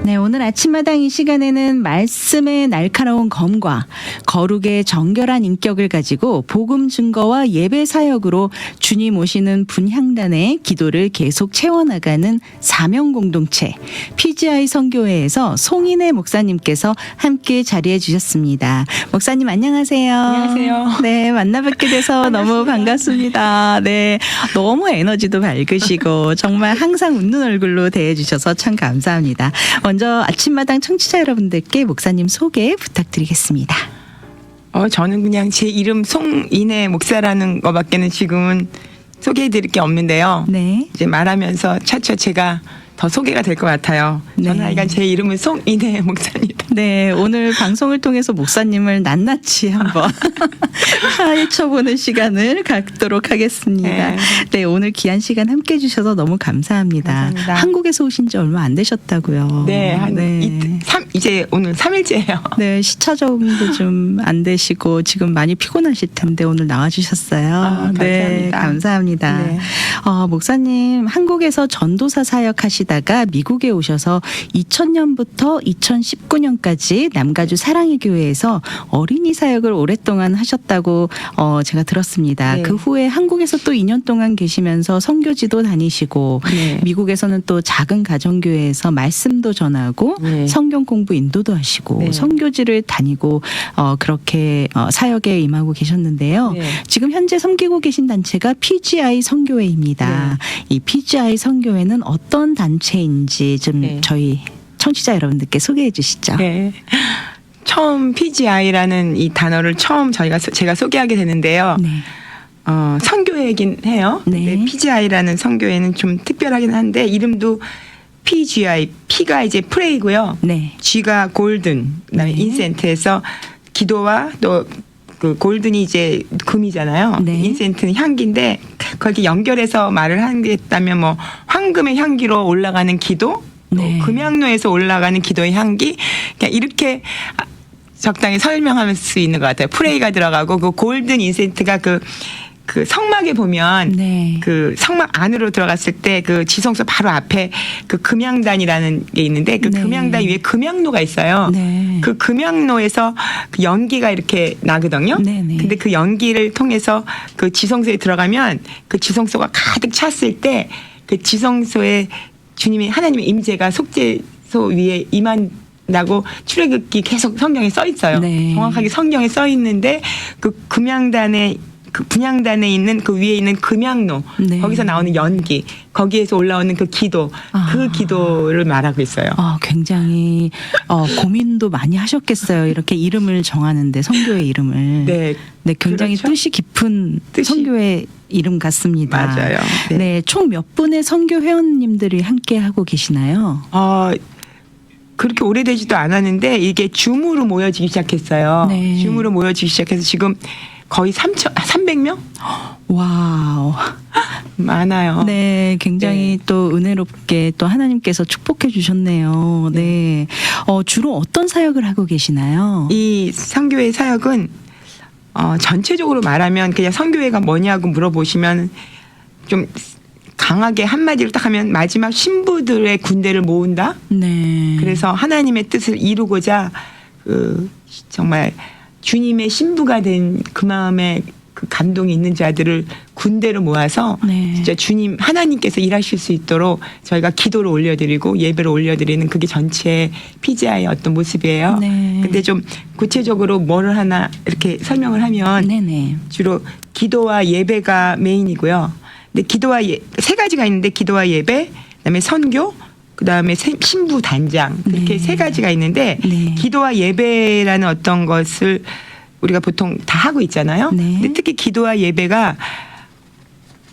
네, 오늘 아침마당 이 시간에는 말씀의 날카로운 검과 거룩의 정결한 인격을 가지고 복음 증거와 예배 사역으로 주님 오시는 분향단의 기도를 계속 채워나가는 사명 공동체 PGI 선교회에서 송인혜 목사님께서 함께 자리해 주셨습니다. 목사님 안녕하세요. 안녕하세요. 네, 만나뵙게 돼서 너무 반갑습니다. 네, 너무 에너지도 밝으시고 정말 항상 웃는 얼굴로 대해 주셔서 참 감사합니다. 먼저 아침마당 청취자 여러분들께 목사님 소개 부탁드리겠습니다. 저는 그냥 제 이름 송인혜 목사라는 거밖에는 지금은 소개해드릴 게 없는데요. 네. 이제 말하면서 차차 제가 더 소개가 될 것 같아요. 네. 저는 하여간 제 이름은 송인혜 목사입니다. 네, 오늘 방송을 통해서 목사님을 낱낱이 한번 파헤쳐보는 시간을 갖도록 하겠습니다. 네. 네, 오늘 귀한 시간 함께 해주셔서 너무 감사합니다. 감사합니다. 한국에서 오신 지 얼마 안 되셨다고요. 네, 이제 오늘 3일째예요. 네, 시차 적응도 좀 안 되시고 지금 많이 피곤하실 텐데 오늘 나와주셨어요. 감사합니다. 네, 감사합니다. 네. 목사님 한국에서 전도사 사역하시다가 미국에 오셔서 2000년부터 2019년까지 남가주 사랑의 교회에서 어린이 사역을 오랫동안 하셨다고 제가 들었습니다. 네. 그 후에 한국에서 또 2년 동안 계시면서 선교지도 다니시고 네. 미국에서는 또 작은 가정교회에서 말씀도 전하고 네. 성경 공부 인도도 하시고 네. 선교지를 다니고 그렇게 사역에 임하고 계셨는데요. 네. 지금 현재 섬기고 계신 단체가 PGI 선교회입니다. 이 PGI 선교회는 어떤 단체인지 좀 네. 저희 청취자 여러분들께 소개해 주시죠. 네. 처음 PGI라는 이 단어를 처음 제가 소개하게 되는데요. 네. 선교회이긴 해요. 네. 근데 PGI라는 선교회는 좀 특별하긴 한데 이름도 PGI, P가 이제 프레이고요. 네. G가 골든, 그다음에 네. 인센트에서 기도와 또 그 골든이 이제 금이잖아요. 네. 인센트는 향기인데 거기 연결해서 말을 하겠다면 뭐 황금의 향기로 올라가는 기도, 네. 또 금향로에서 올라가는 기도의 향기, 그냥 이렇게 적당히 설명할 수 있는 것 같아요. 프레이가 들어가고 그 골든 인센트가 그 성막에 보면 네. 그 성막 안으로 들어갔을 때 그 지성소 바로 앞에 그 금향단이라는 게 있는데 그 네. 금향단 위에 금향로가 있어요. 네. 그 금향로에서 그 연기가 이렇게 나거든요. 네네. 근데 그 연기를 통해서 그 지성소에 들어가면 그 지성소가 가득 찼을 때 그 지성소에 주님의 하나님의 임재가 속죄소 위에 임한다고 출애굽기 계속 성경에 써 있어요. 네. 정확하게 성경에 써 있는데 그 금향단에 그 분향단에 있는 그 위에 있는 금향로 네. 거기서 나오는 연기 거기에서 올라오는 그 기도 그 기도를 말하고 있어요. 굉장히 고민도 많이 하셨겠어요. 이렇게 이름을 정하는데 선교의 이름을. 네, 네, 굉장히 그렇죠. 뜻이 깊은 선교의 이름 같습니다. 맞아요. 네, 네. 총 몇 분의 선교 회원님들이 함께 하고 계시나요? 그렇게 오래되지도 않았는데 이게 줌으로 모여지기 시작했어요. 네. 줌으로 모여지기 시작해서 지금 거의 300명? 와우. 많아요. 네, 굉장히 또 은혜롭게 또 하나님께서 축복해 주셨네요. 네. 주로 어떤 사역을 하고 계시나요? 이 선교회 사역은 전체적으로 말하면 그냥 선교회가 뭐냐고 물어보시면 좀 강하게 한마디로 딱 하면 마지막 신부들의 군대를 모은다. 네. 그래서 하나님의 뜻을 이루고자 정말 주님의 신부가 된 그 마음에 그 감동이 있는 자들을 군대로 모아서 네. 진짜 주님 하나님께서 일하실 수 있도록 저희가 기도를 올려드리고 예배를 올려드리는 그게 전체 PGI의 어떤 모습이에요. 네. 근데 좀 구체적으로 뭐를 하나 이렇게 설명을 하면 네네. 주로 기도와 예배가 메인이고요. 근데 세 가지가 있는데 기도와 예배, 그다음에 선교, 그다음에 신부 단장 이렇게 네. 세 가지가 있는데 네. 기도와 예배라는 어떤 것을 우리가 보통 다 하고 있잖아요. 네. 근데 특히 기도와 예배가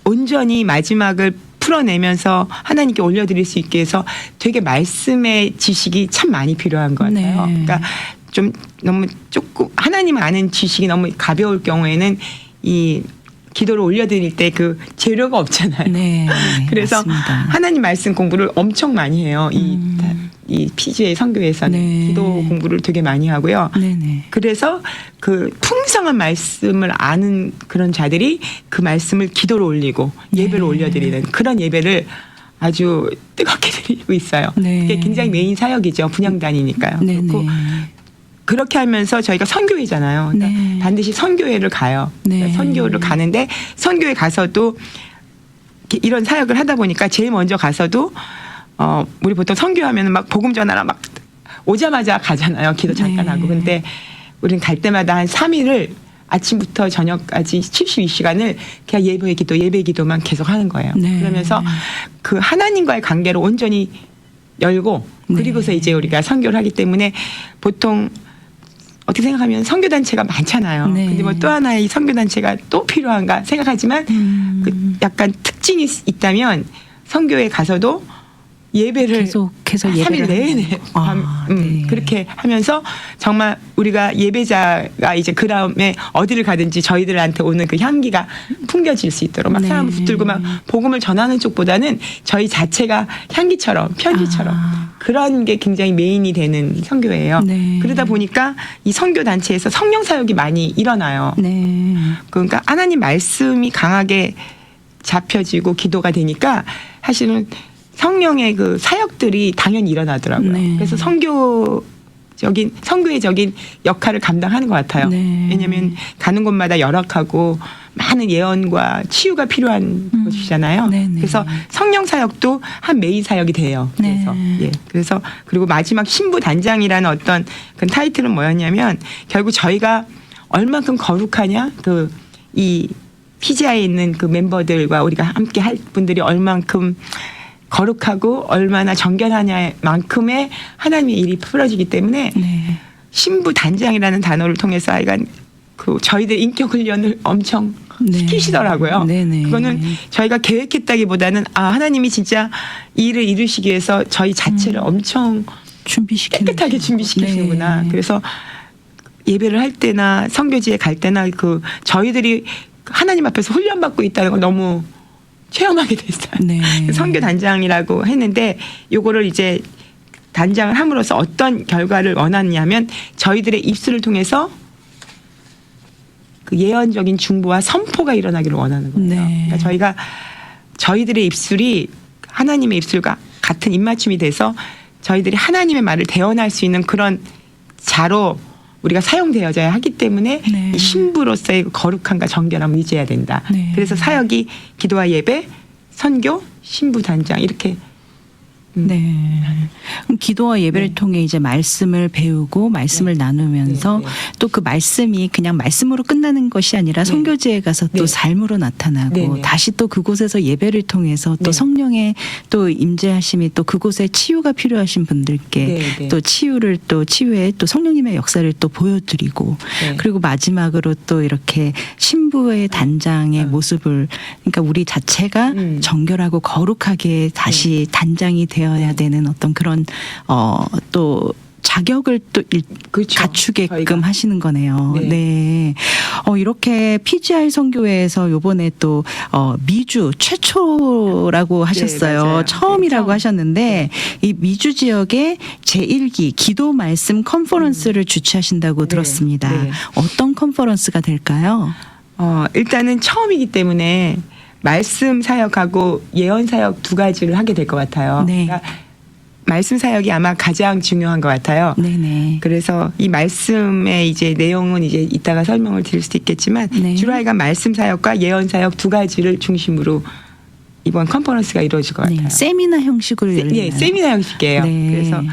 온전히 마지막을 풀어내면서 하나님께 올려드릴 수 있게 해서 되게 말씀의 지식이 참 많이 필요한 것 같아요. 네. 그러니까 좀 너무 조금 하나님 아는 지식이 너무 가벼울 경우에는 이 기도를 올려드릴 때 그 재료가 없잖아요. 네. 그래서 맞습니다. 하나님 말씀 공부를 엄청 많이 해요. 이 PGA 선교회에서는 네. 기도 공부를 되게 많이 하고요. 네네. 그래서 그 풍성한 말씀을 아는 그런 자들이 그 말씀을 기도로 올리고 예배로 네. 올려드리는 그런 예배를 아주 뜨겁게 드립니다. 드리고 있어요. 네. 그게 굉장히 메인 사역이죠. 분향단이니까요. 네, 그렇고 네. 그렇게 하면서 저희가 선교회잖아요. 그러니까 네. 반드시 선교회를 가요. 네. 그러니까 선교를 가는데 선교회 가서도 이런 사역을 하다 보니까 제일 먼저 가서도 우리 보통 선교하면 막 복음 전하러 막 오자마자 가잖아요. 기도 잠깐 네. 하고. 근데 우리는 갈 때마다 한 3일을 아침부터 저녁까지 72시간을 그냥 예배 기도만 계속 하는 거예요. 네. 그러면서 그 하나님과의 관계를 온전히 열고 그리고서 네. 이제 우리가 선교를 하기 때문에 보통 어떻게 생각하면 선교단체가 많잖아요. 네. 근데 뭐 또 하나의 선교단체가 또 필요한가 생각하지만 그 약간 특징이 있다면 선교에 가서도 예배를 계속해서 3일 예배를 내내 하는 거. 네. 그렇게 하면서 정말 우리가 예배자가 이제 그 다음에 어디를 가든지 저희들한테 오는 그 향기가 풍겨질 수 있도록 막 네. 사람 붙들고 막 복음을 전하는 쪽보다는 저희 자체가 향기처럼 편지처럼 그런 게 굉장히 메인이 되는 선교예요. 네. 그러다 보니까 이 선교 단체에서 성령 사역이 많이 일어나요. 네. 그러니까 하나님 말씀이 강하게 잡혀지고 기도가 되니까 사실은 성령의 그 사역들이 당연히 일어나더라고요. 네. 그래서 선교회적인 역할을 감당하는 것 같아요. 네. 왜냐하면 가는 곳마다 열악하고 많은 예언과 치유가 필요한 곳이잖아요. 네네. 그래서 성령 사역도 한 메인 사역이 돼요. 그래서 네. 그래서 그리고 마지막 신부 단장이라는 어떤 그 타이틀은 뭐였냐면 결국 저희가 얼만큼 거룩하냐 이 PGI에 있는 그 멤버들과 우리가 함께 할 분들이 얼만큼 거룩하고 얼마나 정결하냐만큼의 하나님의 일이 풀어지기 때문에 네. 신부 단장이라는 단어를 통해서 하여간 그 저희들 인격 훈련을 엄청 네. 시키시더라고요. 네네. 그거는 저희가 계획했다기보다는 하나님이 진짜 이 일을 이루시기 위해서 저희 자체를 엄청 깨끗하게 준비시키시는구나. 네. 그래서 예배를 할 때나 선교지에 갈 때나 그 저희들이 하나님 앞에서 훈련받고 있다는 걸 너무 체험하게 됐어요. 네. 선교 단장이라고 했는데 요거를 이제 단장을 함으로써 어떤 결과를 원하냐면 저희들의 입술을 통해서 그 예언적인 중보와 선포가 일어나기를 원하는 거예요. 네. 그러니까 저희들의 입술이 하나님의 입술과 같은 입맞춤이 돼서 저희들이 하나님의 말을 대언할 수 있는 그런 자로 우리가 사용되어져야 하기 때문에 네. 이 신부로서의 거룩함과 정결함을 유지해야 된다. 네. 그래서 사역이 기도와 예배, 선교, 신부 단장 이렇게 네. 그럼 기도와 예배를 네. 통해 이제 말씀을 배우고 말씀을 나누면서 네, 네. 또 그 말씀이 그냥 말씀으로 끝나는 것이 아니라 네. 선교지에 가서 또 네. 삶으로 나타나고 네, 네. 다시 또 그곳에서 예배를 통해서 또 네. 성령의 또 임재하심이 또 그곳에 치유가 필요하신 분들께 네, 네. 또 치유에 또 성령님의 역사를 또 보여드리고 네. 그리고 마지막으로 또 이렇게 신부의 단장의 모습을 그러니까 우리 자체가 정결하고 거룩하게 다시 단장이 되어야 되는 어떤 그런 또 자격을 또 그렇죠. 갖추게끔 저희가. 하시는 거네요. 네. 네. 이렇게 PGI 선교회에서 요번에 또 미주 최초라고 하셨어요. 맞아요. 처음이라고 네, 처음. 하셨는데 이 미주 지역에 제1기 기도 말씀 컨퍼런스를 주최하신다고 들었습니다. 네. 어떤 컨퍼런스가 될까요? 일단은 처음이기 때문에 말씀 사역하고 예언 사역 두 가지를 하게 될 것 같아요. 네. 그러니까 말씀 사역이 아마 가장 중요한 것 같아요. 네네. 그래서 이 말씀의 이제 내용은 이제 이따가 설명을 드릴 수도 있겠지만 네. 주로 하여간 말씀 사역과 예언 사역 두 가지를 중심으로 이번 컨퍼런스가 이루어질 것 같아요. 네. 세미나 형식으로 열리나요? 예, 세미나 형식이에요. 네. 그래서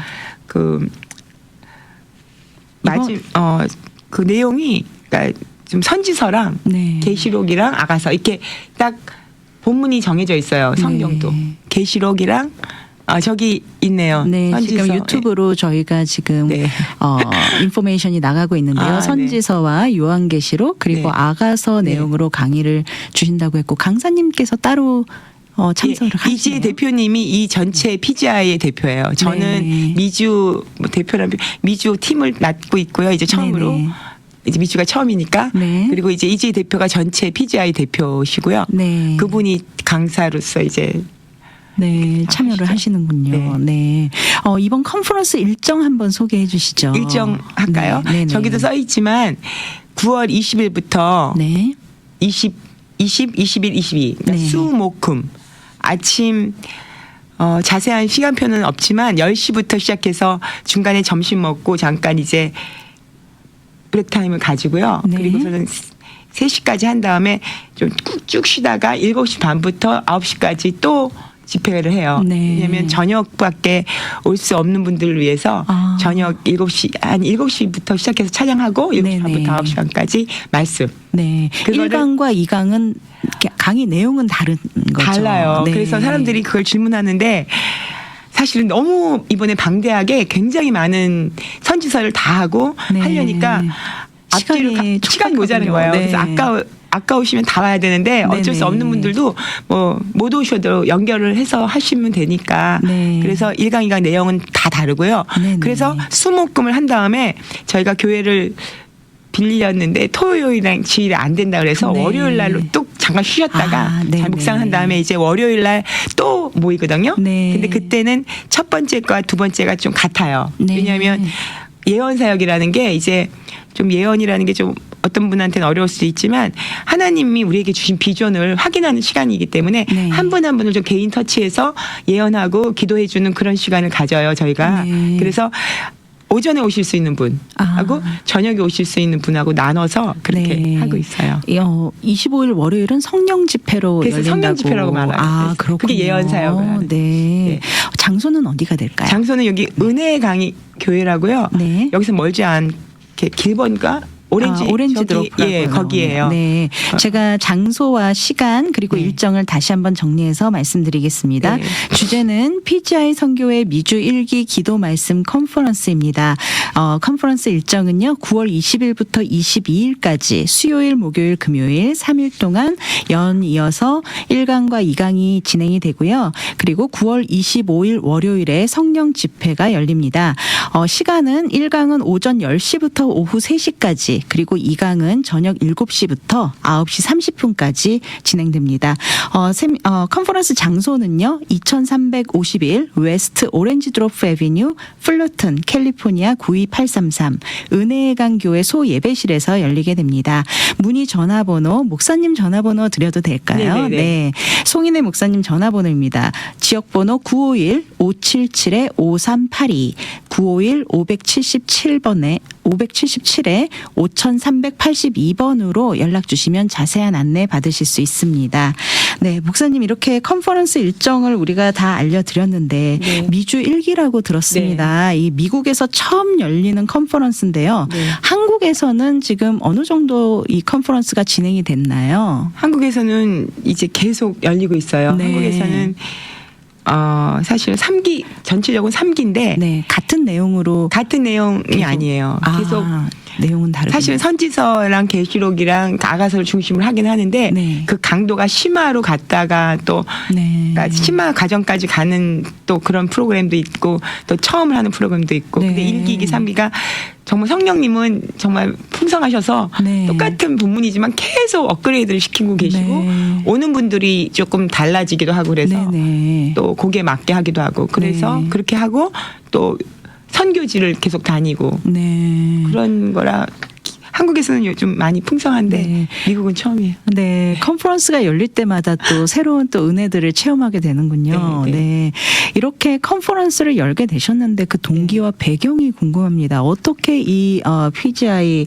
그 내용이 그러니까 좀 선지서랑 네. 계시록이랑 아가서 이렇게 딱 본문이 정해져 있어요. 성경도 네. 계시록이랑 저기 있네요. 네, 선지서. 지금 유튜브로 저희가 지금 네. 인포메이션이 나가고 있는데요. 네. 선지서와 요한계시록 그리고 네. 아가서 네. 내용으로 강의를 주신다고 했고 강사님께서 따로 참석을 하시네요. 이지혜 대표님이 이 전체 PGI의 대표예요. 저는 네. 미주 미주 팀을 맡고 있고요. 이제 처음으로 네네. 이제 미주가 처음이니까 네. 그리고 이제 이지혜 대표가 전체 PGI 대표시고요. 네. 그분이 강사로서 이제 네, 참여를 하시는군요. 네. 이번 컨퍼런스 일정 한번 소개해 주시죠. 일정 할까요? 네, 네, 네. 저기도 써 있지만 9월 20일부터 네. 20, 21, 22 그러니까 네. 수, 목, 금 아침 자세한 시간표는 없지만 10시부터 시작해서 중간에 점심 먹고 잠깐 이제 브레이크 타임을 가지고요. 네. 그리고서는 3시까지 한 다음에 좀 쭉 쉬다가 7시 반부터 9시까지 또 집회를 해요. 네. 왜냐하면 저녁밖에 올 수 없는 분들을 위해서 저녁 7시, 한 7시부터 시작해서 찬양하고 7시 네네. 반부터 9시 반까지 말씀. 네. 그거를 1강과 2강은 강의 내용은 다른 거죠. 달라요. 네. 그래서 사람들이 그걸 질문하는데 사실은 너무 이번에 방대하게 굉장히 많은 선지서를 다 하고 네. 하려니까 시간이 시간이 모자란 촉박하군요. 거예요. 네. 그래서 아까우시면 다 와야 되는데 어쩔 네네. 수 없는 분들도 뭐 못 오셔도 연결을 해서 하시면 되니까 네. 그래서 1강, 2강 내용은 다 다르고요. 네네. 그래서 수목금을 한 다음에 저희가 교회를 빌렸는데 토요일이랑 주일에 안 된다 그래서 네. 월요일 날로 또 잠깐 쉬었다가 네네. 잘 묵상한 다음에 이제 월요일 날 또 모이거든요. 네. 근데 그때는 첫 번째과 두 번째가 좀 같아요. 네. 왜냐하면 예언 사역이라는 게 이제 좀 예언이라는 게 좀 어떤 분한테는 어려울 수도 있지만 하나님이 우리에게 주신 비전을 확인하는 시간이기 때문에 네. 한 분 한 분을 좀 개인 터치해서 예언하고 기도해 주는 그런 시간을 가져요, 저희가. 네. 그래서 오전에 오실 수 있는 분하고 저녁에 오실 수 있는 분하고 나눠서 그렇게 네. 하고 있어요. 25일 월요일은 성령 집회로 그래서 열린다고. 성령 집회라고 말해요. 아, 그래서 그렇군요. 그게 예언 사역을 하는. 네. 네. 장소는 어디가 될까요? 장소는 여기 은혜의 강의 교회라고요. 네. 여기서 멀지 않게 길번가 오렌지 드롭 예, 거기에요. 네, 제가 장소와 시간 그리고 네. 일정을 다시 한번 정리해서 말씀드리겠습니다. 네. 주제는 PGI 선교회 미주 1기 기도 말씀 컨퍼런스입니다. 컨퍼런스 일정은요 9월 20일부터 22일까지 수요일, 목요일, 금요일 3일 동안 연이어서 1강과 2강이 진행이 되고요. 그리고 9월 25일 월요일에 성령 집회가 열립니다. 시간은 1강은 오전 10시부터 오후 3시까지 그리고 2강은 저녁 7시부터 9시 30분까지 진행됩니다. 컨퍼런스 장소는요. 2351 웨스트 오렌지 드로프 애비뉴 플루튼 캘리포니아 92833 은혜의 강 교회 소 예배실에서 열리게 됩니다. 문의 전화번호 목사님 전화번호 드려도 될까요? 네네네. 네. 송인혜 목사님 전화번호입니다. 지역번호 951-577-5382 951-577번에 577에 5382번으로 연락 주시면 자세한 안내 받으실 수 있습니다. 네, 목사님 이렇게 컨퍼런스 일정을 우리가 다 알려드렸는데 네. 미주 1기라고 들었습니다. 이 미국에서 처음 열리는 컨퍼런스인데요. 네. 한국에서는 지금 어느 정도 이 컨퍼런스가 진행이 됐나요? 한국에서는 이제 계속 열리고 있어요. 네. 한국에서는 사실 3기 전체적으로 3기인데 네, 같은 내용으로 같은 내용이 계속. 아니에요. 계속 내용은 다르고 사실은 선지서랑 계시록이랑 아가서를 중심으로 하긴 하는데 네. 그 강도가 심화로 갔다가 또 네. 그러니까 심화 과정까지 가는 또 그런 프로그램도 있고 또 처음을 하는 프로그램도 있고 네. 근데 1기, 2기, 3기가 정말 성령님은 정말 풍성하셔서 네. 똑같은 본문이지만 계속 업그레이드를 시키고 계시고 네. 오는 분들이 조금 달라지기도 하고 그래서 네네. 또 거기에 맞게 하기도 하고 그래서 네. 그렇게 하고 또 선교지를 계속 다니고 네. 그런 거라 한국에서는 요즘 많이 풍성한데 네. 미국은 처음이에요. 네, 컨퍼런스가 열릴 때마다 또 새로운 또 은혜들을 체험하게 되는군요. 네, 네, 네. 이렇게 컨퍼런스를 열게 되셨는데 그 동기와 배경이 궁금합니다. 어떻게 이 PGI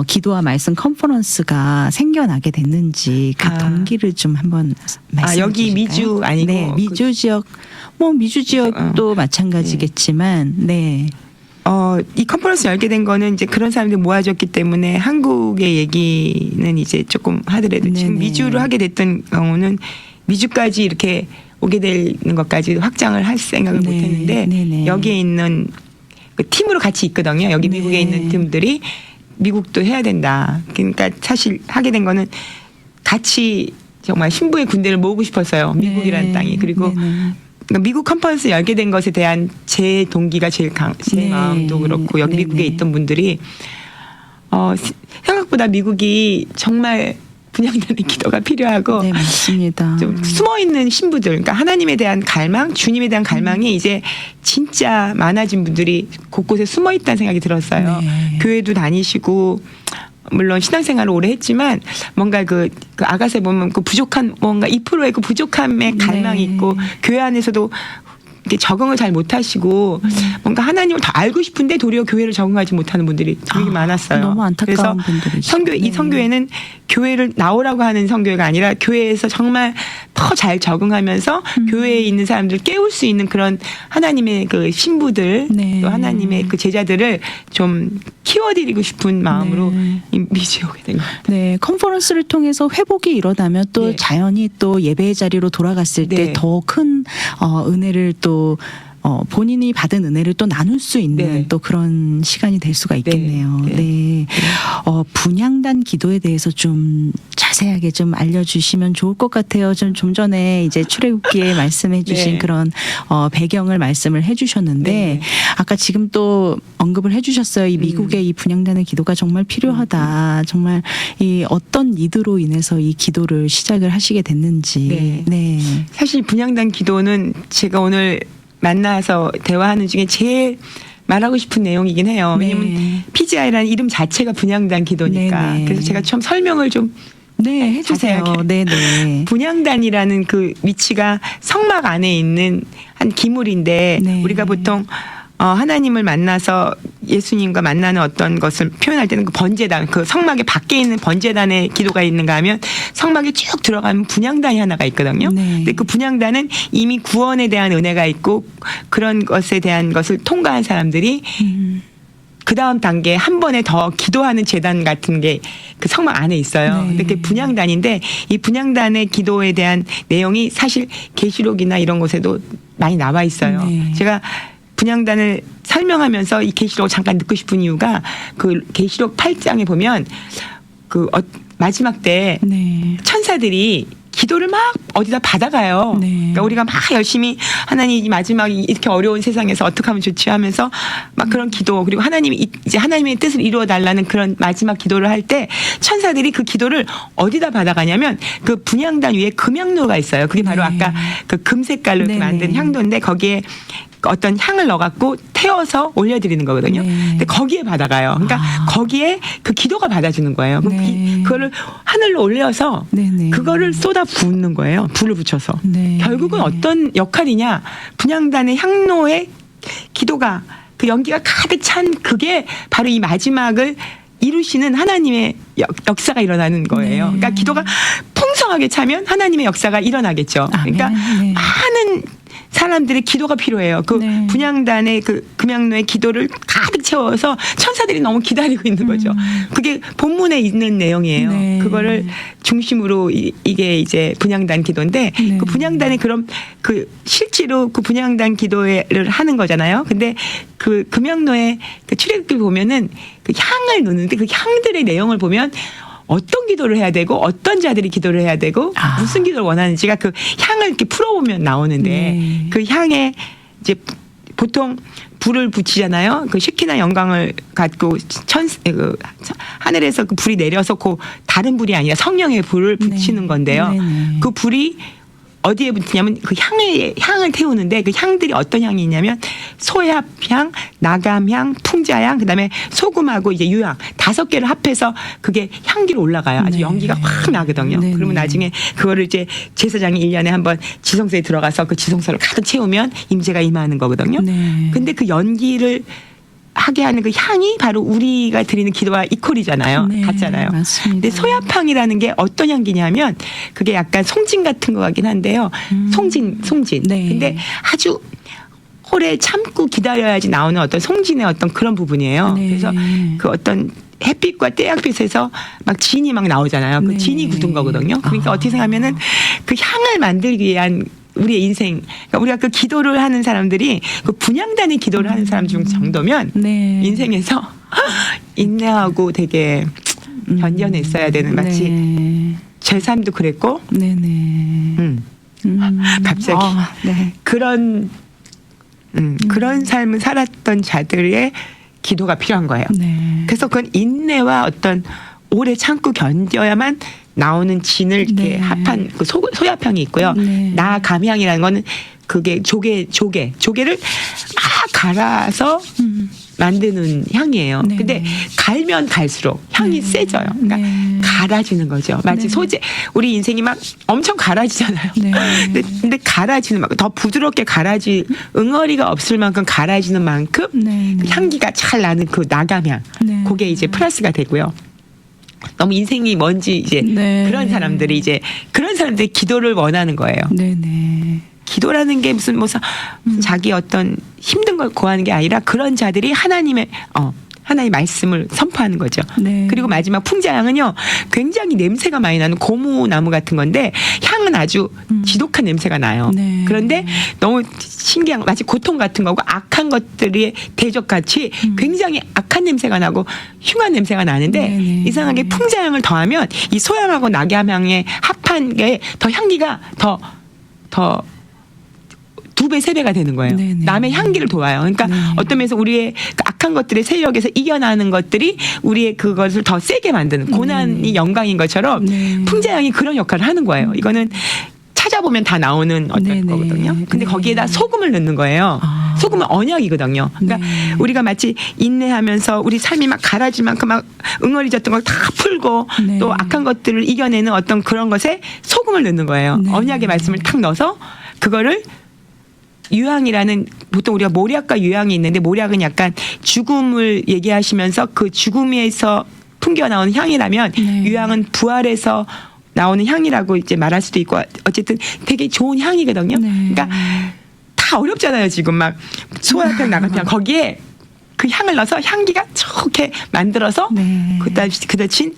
기도와 말씀 컨퍼런스가 생겨나게 됐는지 그 동기를 좀 한번 말씀해 여기 주실까요? 미주 아니고 네, 미주 지역 뭐 미주 지역도 마찬가지겠지만 네. 이 컨퍼런스 열게 된 거는 이제 그런 사람들이 모아졌기 때문에 한국의 얘기는 이제 조금 하더라도 지금 네네. 미주로 하게 됐던 경우는 미주까지 이렇게 오게 되는 것까지 확장을 할 생각을 네. 못했는데 네네. 여기에 있는 그 팀으로 같이 있거든요. 여기 네. 미국에 있는 팀들이 미국도 해야 된다. 그러니까 사실 하게 된 거는 같이 정말 신부의 군대를 모으고 싶었어요. 미국이라는 네. 땅이. 그리고 네네. 그러니까 미국 컨퍼런스 열게 된 것에 대한 제 동기가 제일 제 네. 마음도 그렇고 여기 네네. 미국에 있던 분들이 생각보다 미국이 정말 분향단의 기도가 필요하고 네, 맞습니다. 좀 숨어 있는 신부들, 그러니까 하나님에 대한 갈망, 주님에 대한 갈망이 이제 진짜 많아진 분들이 곳곳에 숨어 있다는 생각이 들었어요. 네. 교회도 다니시고 물론 신앙생활을 오래 했지만 뭔가 그 아가새 보면 그 부족한 뭔가 2%의 그 부족함에 갈망이 네. 있고 교회 안에서도 이렇게 적응을 잘 못하시고 뭔가 하나님을 더 알고 싶은데 도리어 교회를 적응하지 못하는 분들이 되게 많았어요. 너무 안타까운 분들이죠. 이 네. 성교회는 교회를 나오라고 하는 성교회가 아니라 교회에서 정말 더 잘 적응하면서 교회에 있는 사람들 깨울 수 있는 그런 하나님의 그 신부들 네. 또 하나님의 그 제자들을 좀 키워드리고 싶은 마음으로 네. 이 미지에 오게 된 것 같아요. 네, 컨퍼런스를 통해서 회복이 일어나면 또 네. 자연히 또 예배의 자리로 돌아갔을 네. 때 더 큰 은혜를 또 본인이 받은 은혜를 또 나눌 수 있는 네. 또 그런 시간이 될 수가 있겠네요. 네. 네. 분향단 기도에 대해서 좀 자세하게 좀 알려주시면 좋을 것 같아요. 좀 전에 이제 출애굽기에 말씀해주신 네. 그런 배경을 말씀을 해주셨는데 네. 아까 지금 또 언급을 해주셨어요. 이 미국의 이 분향단의 기도가 정말 필요하다. 정말 이 어떤 니드로 인해서 이 기도를 시작을 하시게 됐는지. 네. 네. 사실 분향단 기도는 제가 오늘 만나서 대화하는 중에 제일 말하고 싶은 내용이긴 해요. 네. 왜냐하면 PGI라는 이름 자체가 분향단 기도니까. 네네. 그래서 제가 처음 설명을 좀 네, 해주세요. 자세하게. 네네. 분향단이라는 그 위치가 성막 안에 있는 한 기물인데 네. 우리가 보통 하나님을 만나서 예수님과 만나는 어떤 것을 표현할 때는 그 번제단, 그 성막의 밖에 있는 번제단의 기도가 있는가 하면 성막에 쭉 들어가면 분향단이 하나가 있거든요. 네. 근데 그 분향단은 이미 구원에 대한 은혜가 있고 그런 것에 대한 것을 통과한 사람들이 그 다음 단계에 한 번에 더 기도하는 제단 같은 게 그 성막 안에 있어요. 네. 근데 그게 분향단인데 이 분향단의 기도에 대한 내용이 사실 계시록이나 이런 곳에도 많이 나와 있어요. 네. 제가 분향단을 설명하면서 이 계시록을 잠깐 듣고 싶은 이유가 그 계시록 8장에 보면 그 마지막 때 네. 천사들이 기도를 막 어디다 받아가요. 네. 그러니까 우리가 막 열심히 하나님 이 마지막 이렇게 어려운 세상에서 어떻게 하면 좋지 하면서 막 그런 기도 그리고 하나님이 이제 하나님의 뜻을 이루어 달라는 그런 마지막 기도를 할 때 천사들이 그 기도를 어디다 받아가냐면 그 분향단 위에 금향로가 있어요. 그게 바로 네. 아까 그 금색깔로 이렇게 네네. 만든 향도인데 거기에 어떤 향을 넣어갖고 태워서 올려드리는 거거든요. 네. 근데 거기에 받아가요. 그러니까 거기에 그 기도가 받아주는 거예요. 그럼 네. 그거를 하늘로 올려서 네네. 그거를 쏟아 붓는 거예요. 불을 붙여서. 네. 결국은 어떤 역할이냐. 분향단의 향로의 기도가 그 연기가 가득 찬 그게 바로 이 마지막을 이루시는 하나님의 역사가 일어나는 거예요. 네. 그러니까 기도가 풍성하게 차면 하나님의 역사가 일어나겠죠. 그러니까 네. 많은 사람들의 기도가 필요해요. 그 네. 분향단의 그 금향로의 기도를 가득 채워서 천사들이 너무 기다리고 있는 거죠. 그게 본문에 있는 내용이에요. 네. 그거를 중심으로 이게 이제 분향단 기도인데 네. 그 분향단이 그럼 그 실제로 그 분향단 기도를 하는 거잖아요. 근데 그 금향로의 그 출애굽기 보면은 그 향을 놓는데 그 향들의 내용을 보면 어떤 기도를 해야 되고 어떤 자들이 기도를 해야 되고 무슨 기도를 원하는지가 그 향을 이렇게 풀어보면 나오는데 네. 그 향에 이제 보통 불을 붙이잖아요. 그 시키나 영광을 갖고 하늘에서 그 불이 내려서 그 다른 불이 아니라 성령의 불을 붙이는 네. 건데요. 네네. 그 불이 어디에 붙냐면 그 향을 태우는데 그 향들이 어떤 향이 있냐면 소합향, 나감향, 풍자향, 그다음에 소금하고 이제 유향 5개를 합해서 그게 향기로 올라가요. 아주 네. 연기가 확 나거든요. 네네. 그러면 나중에 그거를 이제 제사장이 1년에 한번 지성소에 들어가서 그 지성소를 가득 채우면 임재가 임하는 거거든요. 네. 근데 그 연기를 하게 하는 그 향이 바로 우리가 드리는 기도와 이퀄이잖아요. 네, 같잖아요. 맞습니다. 근데 소합향이라는 게 어떤 향기냐면 그게 약간 송진 같은 거 같긴 한데요. 송진. 네. 근데 아주 오래 참고 기다려야지 나오는 어떤 송진의 어떤 그런 부분이에요. 네. 그래서 그 어떤 햇빛과 태양빛에서 막 진이 막 나오잖아요. 그 네. 진이 굳은 거거든요. 그러니까 어떻게 생각하면은 그 향을 만들기 위한 우리의 인생, 그러니까 우리가 그 기도를 하는 사람들이 그 분향단의 기도를 하는 사람 중 정도면 네. 인생에서 인내하고 되게 견뎌내 있어야 되는 마치 네. 제 삶도 그랬고 네네. 갑자기 네. 그런 그런 삶을 살았던 자들의 기도가 필요한 거예요. 네. 그래서 그건 인내와 어떤 오래 참고 견뎌야만 나오는 진을 이렇게 네. 합한 그 소야향이 있고요. 네. 나감향이라는 거는 그게 조개를 막 갈아서 만드는 향이에요. 네. 근데 갈면 갈수록 향이 네. 세져요. 그러니까 네. 갈아지는 거죠. 마치 네. 소재 우리 인생이 막 엄청 갈아지잖아요. 네. 근데 갈아지는 만큼 더 부드럽게 응어리가 없을 만큼 갈아지는 만큼 네. 그 향기가 잘 나는 그 나감향. 네. 그게 이제 플러스가 되고요. 너무 인생이 뭔지 이제 네. 그런 사람들이 이제 그런 사람들이 기도를 원하는 거예요. 네네. 기도라는 게 무슨 자기 어떤 힘든 걸 구하는 게 아니라 그런 자들이 하나님 말씀을 선포하는 거죠. 네. 그리고 마지막 풍자향은요, 굉장히 냄새가 많이 나는 고무나무 같은 건데 향은 아주 지독한 냄새가 나요. 네. 그런데 너무 신기한 마치 고통 같은 거고 악한 것들이 대적같이 굉장히 악한 냄새가 나고 흉한 냄새가 나는데 네네. 이상하게 풍자향을 더하면 이 소향하고 낙엽향의 합한 게 더 향기가 더 2배, 3배가 되는 거예요. 네네. 남의 향기를 도와요. 그러니까 네. 어떤 면에서 우리의 그 악한 것들의 세력에서 이겨나는 것들이 우리의 그것을 더 세게 만드는 고난이 영광인 것처럼 네. 풍자향이 그런 역할을 하는 거예요. 이거는 찾아보면 다 나오는 어떤 네네. 거거든요. 근데 네. 거기에다 소금을 넣는 거예요. 아. 소금은 언약이거든요. 그러니까 네. 우리가 마치 인내하면서 우리 삶이 막 가라질 만큼 막 응어리졌던 걸 다 풀고 네. 또 악한 것들을 이겨내는 어떤 그런 것에 소금을 넣는 거예요. 네. 언약의 말씀을 탁 넣어서 그거를 유향이라는 보통 우리가 모략과 유향이 있는데 모략은 약간 죽음을 얘기하시면서 그 죽음에서 풍겨 나오는 향이라면 네. 유향은 부활에서 나오는 향이라고 이제 말할 수도 있고 어쨌든 되게 좋은 향이거든요. 네. 그러니까 다 어렵잖아요. 지금 막 소화향 나가면 거기에 그 향을 넣어서 향기가 좋게 만들어서 네. 그 대신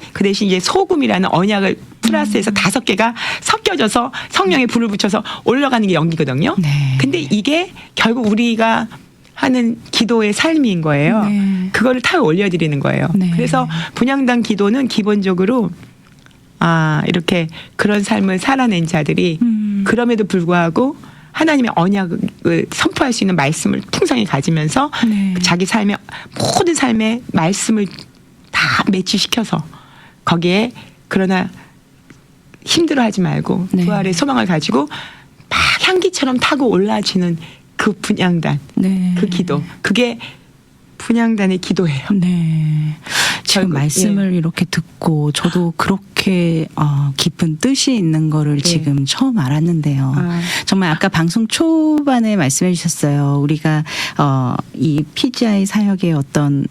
이제 소금이라는 언약을 플러스해서 5개가 섞여져서 성령의 불을 붙여서 올라가는 게 연기거든요. 네. 근데 이게 결국 우리가 하는 기도의 삶인 거예요. 네. 그거를 다 올려드리는 거예요. 네. 그래서 분향단 기도는 기본적으로 이렇게 그런 삶을 살아낸 자들이 그럼에도 불구하고 하나님의 언약을 선포할 수 있는 말씀을 풍성히 가지면서 네. 자기 삶의 모든 삶의 말씀을 다 매치시켜서 거기에 그러나 힘들어하지 말고 네. 부활의 소망을 가지고 막 향기처럼 타고 올라지는 그 분향단, 네. 그 기도, 그게 분향단의 기도예요. 네. 지금 결국, 말씀을 이렇게 듣고 저도 그렇게 깊은 뜻이 있는 거를 네. 지금 처음 알았는데요. 정말 아까 방송 초반에 말씀해 주셨어요. 우리가 이 PGI 사역의 어떤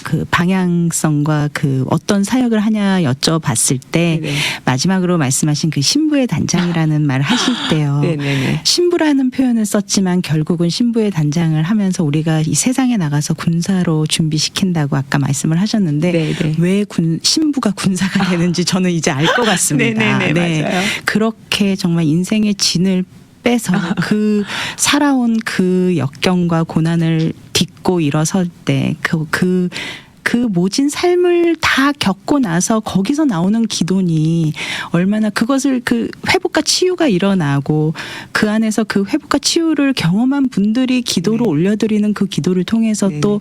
그 방향성과 그 어떤 사역을 하냐 여쭤봤을 때 네네. 마지막으로 말씀하신 그 신부의 단장이라는 말을 하실 때요. 네네네. 신부라는 표현을 썼지만 결국은 신부의 단장을 하면서 우리가 이 세상에 나가서 군사로 준비시킨다고 아까 말씀을 하셨는데 네네. 왜 신부가 군사가 되는지 저는 이제 알 것 같습니다. 네네네, 맞아요. 그렇게 정말 인생의 진을 빼서 그 살아온 그 역경과 고난을 딛고 일어설 때 그 모진 삶을 다 겪고 나서 거기서 나오는 기도니 얼마나 그것을 그 회복과 치유가 일어나고 그 안에서 그 회복과 치유를 경험한 분들이 기도로 네. 올려드리는 그 기도를 통해서 네. 또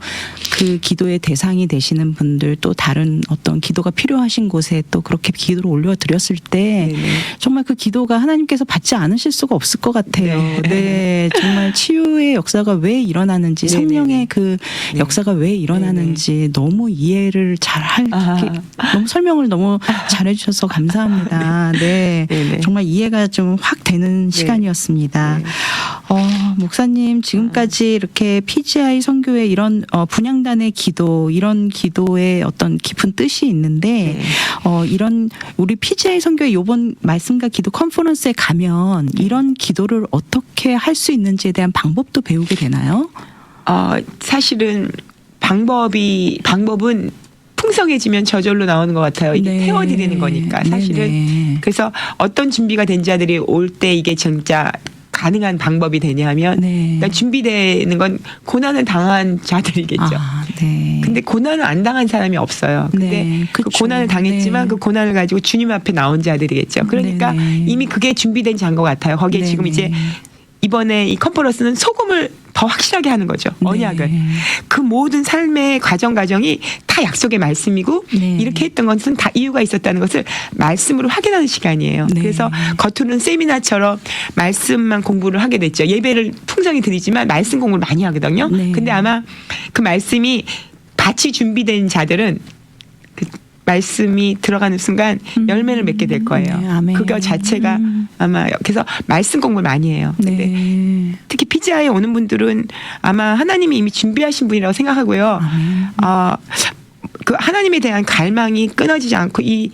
그 기도의 대상이 되시는 분들 또 다른 어떤 기도가 필요하신 곳에 또 그렇게 기도를 올려드렸을 때 네네. 정말 그 기도가 하나님께서 받지 않으실 수가 없을 것 같아요. 네. 네, 정말 치유의 역사가 왜 일어나는지 네네네. 성령의 그 네. 역사가 왜 일어나는지 너무 이해를 너무 설명을 너무 잘해주셔서 감사합니다. 네, 네네. 정말 이해가 좀 확 되는 시간이었습니다. 네. 목사님 지금까지 이렇게 PGI 선교의 이런 분향단의 기도 이런 기도의 어떤 깊은 뜻이 있는데 이런 우리 PGI 선교의 이번 말씀과 기도 컨퍼런스에 가면 이런 기도를 어떻게 할 수 있는지에 대한 방법도 배우게 되나요? 사실은 방법은 풍성해지면 저절로 나오는 것 같아요. 이게 네. 태워드리는 거니까 사실은. 네네. 그래서 어떤 준비가 된 자들이 올 때 이게 진짜 가능한 방법이 되냐면 네. 그러니까 준비되는 건 고난을 당한 자들이겠죠. 네. 근데 고난을 안 당한 사람이 없어요. 근데 네, 그 그쵸. 고난을 당했지만 네. 그 고난을 가지고 주님 앞에 나온 자들이겠죠. 그러니까 네네. 이미 그게 준비된 자인 것 같아요. 거기에 네. 지금 이제 이번에 이 컨퍼런스는 소금을 더 확실하게 하는 거죠. 언약을. 네. 그 모든 삶의 과정이 다 약속의 말씀이고 네. 이렇게 했던 것은 다 이유가 있었다는 것을 말씀으로 확인하는 시간이에요. 네. 그래서 겉으로는 세미나처럼 말씀만 공부를 하게 됐죠. 예배를 풍성히 드리지만 말씀 공부를 많이 하거든요. 네. 근데 아마 그 말씀이 밭이 준비된 자들은 그 말씀이 들어가는 순간 열매를 맺게 될 거예요. 네, 아멘. 그거 자체가 아마 그래서 말씀 공부를 많이 해요. 근데 네. 특히 피지아에 오는 분들은 아마 하나님이 이미 준비하신 분이라고 생각하고요. 그 하나님에 대한 갈망이 끊어지지 않고 이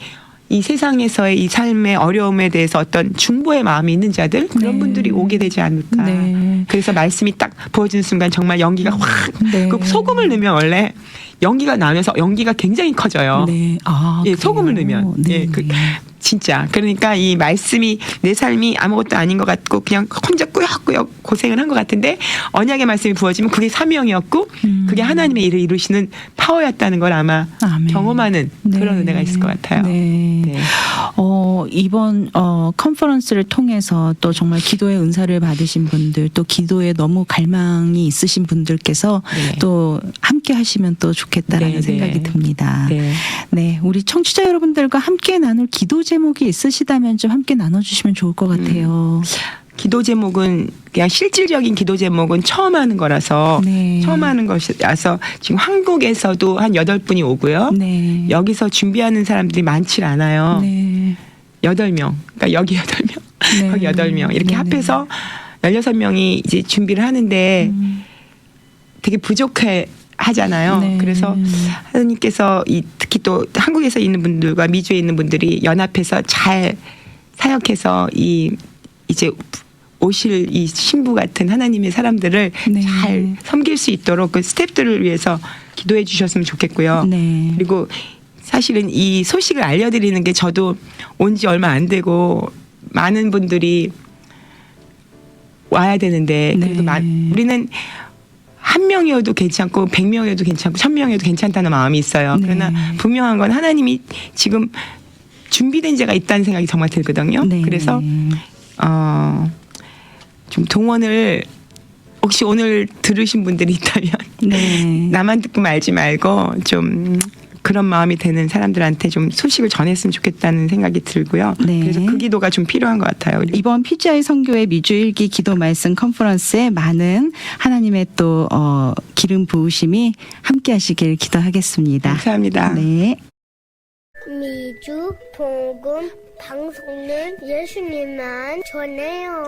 세상에서의 이 삶의 어려움에 대해서 어떤 중보의 마음이 있는 자들 그런 네. 분들이 오게 되지 않을까. 네. 그래서 말씀이 딱 부어지는 순간 정말 연기가 확. 네. 그 소금을 넣으면 원래 연기가 나면서 연기가 굉장히 커져요. 네. 아, 예, 그래요? 소금을 넣으면. 네. 예, 진짜. 그러니까 이 말씀이 내 삶이 아무것도 아닌 것 같고 그냥 혼자 꾸역꾸역 고생을 한 것 같은데 언약의 말씀이 부어지면 그게 사명이었고 그게 하나님의 일을 이루시는 파워였다는 걸 아마 아멘. 경험하는 네. 그런 은혜가 있을 것 같아요. 네. 네. 이번 컨퍼런스를 통해서 또 정말 기도의 은사를 받으신 분들 또 기도에 너무 갈망이 있으신 분들께서 네. 또 함께 하시면 또 좋겠다라는 네, 생각이 네. 듭니다. 네. 네, 우리 청취자 여러분들과 함께 나눌 기도 제목이 있으시다면 좀 함께 나눠주시면 좋을 것 같아요. 기도 제목은 그냥 실질적인 기도 제목은 처음 하는 거라서 네. 처음 하는 것이라서 지금 한국에서도 한 8분이 오고요. 네. 여기서 준비하는 사람들이 많지 않아요. 네. 8명. 그러니까 여기 8명. 네. 거기 8명. 이렇게 네네. 합해서 16명이 이제 준비를 하는데 되게 부족해 하잖아요. 네. 그래서 하나님께서 특히 또 한국에서 있는 분들과 미주에 있는 분들이 연합해서 잘 사역해서 이제 오실 이 신부 같은 하나님의 사람들을 네. 잘 섬길 수 있도록 그 스태프들을 위해서 기도해 주셨으면 좋겠고요. 네. 그리고 사실은 이 소식을 알려드리는 게 저도 온 지 얼마 안 되고 많은 분들이 와야 되는데 네. 그래도 우리는 1명이어도 괜찮고 100명이어도 괜찮고 1000명이어도 괜찮다는 마음이 있어요. 네. 그러나 분명한 건 하나님이 지금 준비된 자가 있다는 생각이 정말 들거든요. 네. 그래서 좀 동원을 혹시 오늘 들으신 분들이 있다면 네. 나만 듣고 말지 말고 좀 그런 마음이 되는 사람들한테 좀 소식을 전했으면 좋겠다는 생각이 들고요. 네. 그래서 그 기도가 좀 필요한 것 같아요. 이번 PGI 선교회 미주 일기 기도 말씀 컨퍼런스에 많은 하나님의 또 기름 부으심이 함께 하시길 기도하겠습니다. 감사합니다. 네. 미주 복음 방송은 예수님만 전해요.